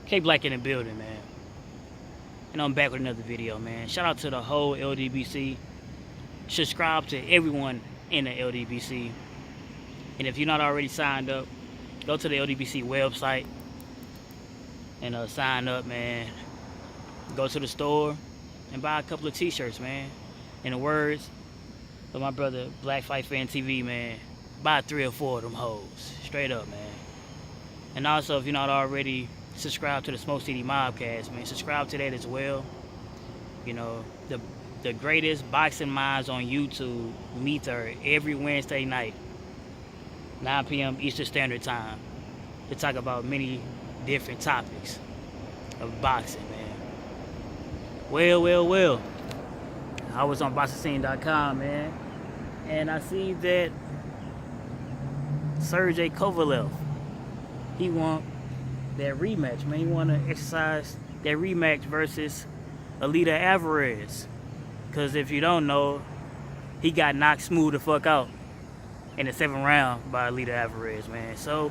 K Black in the building, man. And I'm back with another video, man. Shout out to the whole LDBC. Subscribe to everyone in the LDBC. And if you're not already signed up, go to the LDBC website and sign up, man. Go to the store and buy a couple of t-shirts, man. In the words of my brother Black Fight Fan TV, man, buy 3 or 4 of them hoes. Straight up, man. And also, if you're not already subscribed to the Smoke City Mobcast, man, subscribe to that as well. You know, the greatest boxing minds on YouTube meet there every Wednesday night, 9 p.m. Eastern Standard Time, to talk about many different topics of boxing, man. Well. I was on BoxingScene.com, man, and I see that Sergey Kovalev, he want that rematch, man. He want to exercise that rematch versus Alvarez. Because if you don't know, he got knocked smooth the fuck out in the 7th round by Alvarez, man. So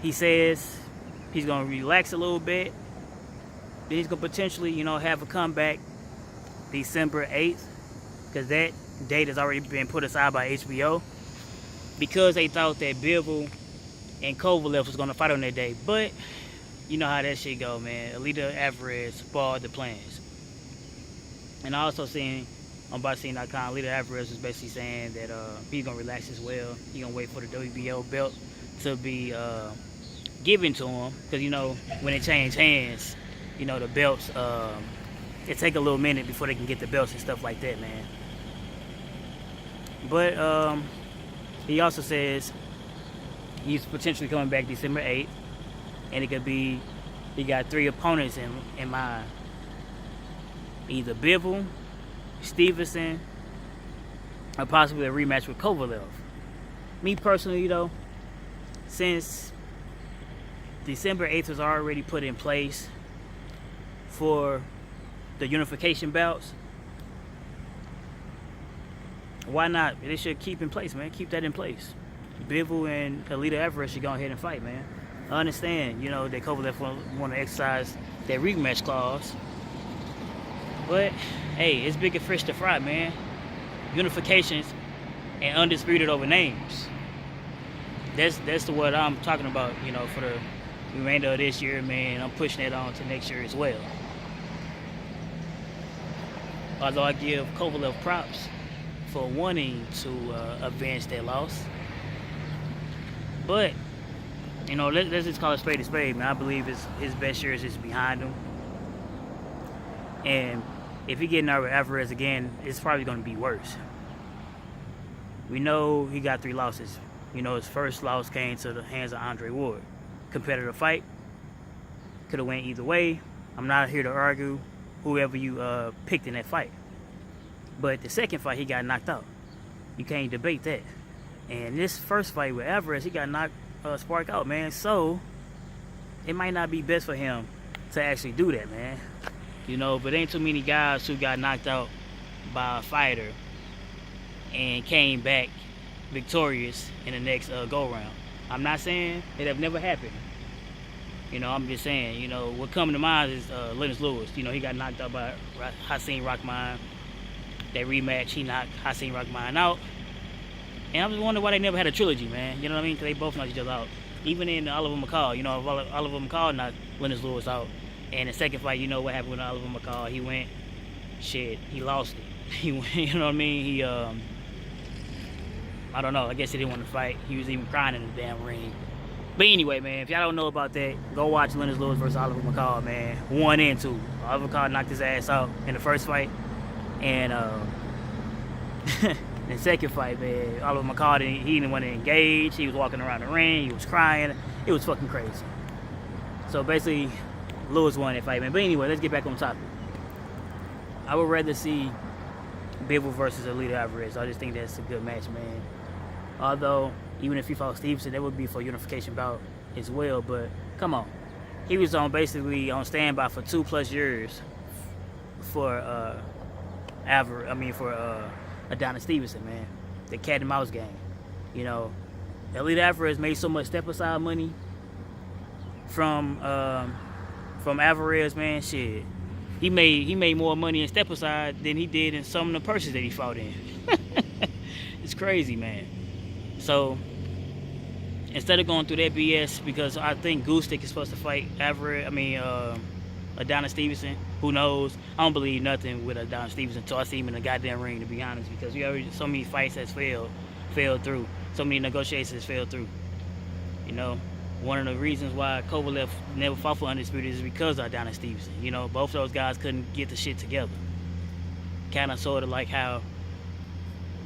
he says he's going to relax a little bit. Then he's going to potentially, you know, have a comeback December 8th. Because that date has already been put aside by HBO. Because they thought that Bivol and Kovalev was going to fight on that day. But you know how that shit go, man. Alvarez spoiled the plans. And I also seen on BoxingScene.com, Alvarez was basically saying that he's going to relax as well. He's going to wait for the WBO belt to be given to him. Because, you know, when they change hands, you know, the belts, it take a little minute before they can get the belts and stuff like that, man. But he also says he's potentially coming back December 8th. And it could be, he got 3 opponents in mind. Either Bivol, Stevenson, or possibly a rematch with Kovalev. Me personally, though, since December 8th was already put in place for the unification bouts, why not? They should keep in place, man. Keep that in place. Bivol and Alvarez should go ahead and fight, man. I understand, you know, that Kovalev want to exercise that rematch clause. But, hey, it's bigger fish to fry, man. Unifications and undisputed over names. That's what I'm talking about, you know, for the remainder of this year, man. I'm pushing it on to next year as well. Although I give Kovalev props for wanting to avenge that loss. But, you know, let's just call it spade a spade, man. I believe his best years is behind him. And if he gets Alvarez again, it's probably going to be worse. We know he got 3 losses. You know, his first loss came to the hands of Andre Ward. Competitive fight. Could have went either way. I'm not here to argue whoever you picked in that fight. But the second fight, he got knocked out. You can't debate that. And this first fight with Alvarez, he got knocked spark out, man. So it might not be best for him to actually do that, man. You know, but ain't too many guys who got knocked out by a fighter and came back victorious in the next go round. I'm not saying it have never happened. You know, I'm just saying, you know, what coming to mind is Lennox Lewis. You know, he got knocked out by Hasim Rahman. That rematch, he knocked Hasim Rahman out. And I'm just wondering why they never had a trilogy, man. You know what I mean? Because they both knocked each other out. Even in Oliver McCall, you know, Oliver McCall knocked Lennox Lewis out. And the second fight, you know what happened with Oliver McCall. He went, shit, he lost it. He went, you know what I mean? He, I don't know. I guess he didn't want to fight. He was even crying in the damn ring. But anyway, man, if y'all don't know about that, go watch Lennox Lewis versus Oliver McCall, man. 1 and 2. Oliver McCall knocked his ass out in the first fight. And the second fight, man, Oliver McCall, he didn't want to engage. He was walking around the ring. He was crying. It was fucking crazy. So basically, Lewis won that fight, man. But anyway, let's get back on topic. I would rather see Bivol versus Alvarez. I just think that's a good match, man. Although, even if he fought Stevenson, that would be for unification bout as well. But come on, he was basically on standby for 2+ years for Adonis Stevenson, man. The cat and mouse game. You know, Alvarez made so much step aside money from Alvarez, man, shit. He made more money in step aside than he did in some of the purses that he fought in. It's crazy, man. So instead of going through that BS, because I think Goosestick is supposed to fight Alvarez, Adonis Stevenson. Who knows? I don't believe nothing with Adonis Stevenson until I see him in the goddamn ring, to be honest, because we already so many fights has failed through. So many negotiations failed through. You know, one of the reasons why Kovalev never fought for Undisputed is because of Adonis Stevenson. You know, both of those guys couldn't get the shit together. Kind of sort of like how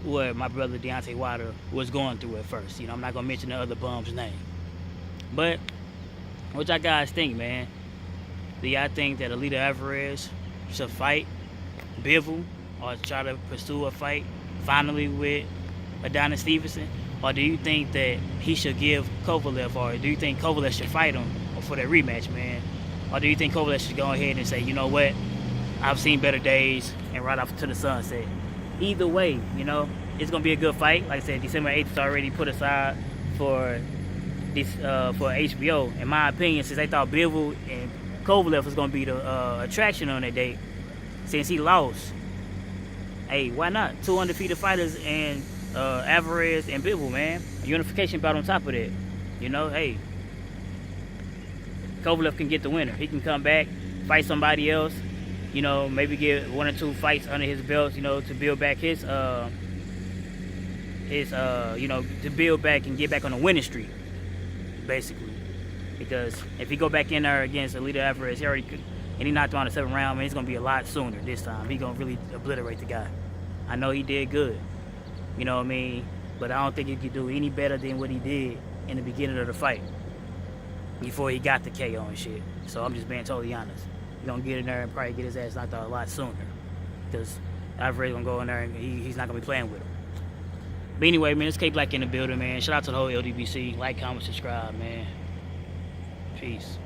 what my brother Deontay Wilder was going through at first. You know, I'm not going to mention the other bum's name. But what y'all guys think, man? Do y'all think that Alida Alvarez should fight Bivol or try to pursue a fight finally with Adonis Stevenson? Or do you think that he should give Kovalev, or do you think Kovalev should fight him for that rematch, man? Or do you think Kovalev should go ahead and say, you know what, I've seen better days, and ride off to the sunset? Either way, you know, it's going to be a good fight. Like I said, December 8th is already put aside for this for HBO. In my opinion, since they thought Bivol and Kovalev was going to be the attraction on that date, since he lost, hey, why not? Two undefeated fighters and Alvarez and Bivol, man. A unification bout on top of that. You know, hey, Kovalev can get the winner. He can come back, fight somebody else. You know, maybe get one or two fights under his belt. You know, to build back his to build back and get back on a winning streak, basically. Because if he go back in there against Alida Alvarez, and he knocked him out in the 7th round, man, it's gonna be a lot sooner this time. He gonna really obliterate the guy. I know he did good. You know what I mean? But I don't think he could do any better than what he did in the beginning of the fight before he got the KO and shit. So I'm just being totally honest. He's going to get in there and probably get his ass knocked out a lot sooner, because Alvarez going to go in there and he's not going to be playing with him. But anyway, man, it's K Black in the building, man. Shout out to the whole LDBC. Like, comment, subscribe, man. Peace.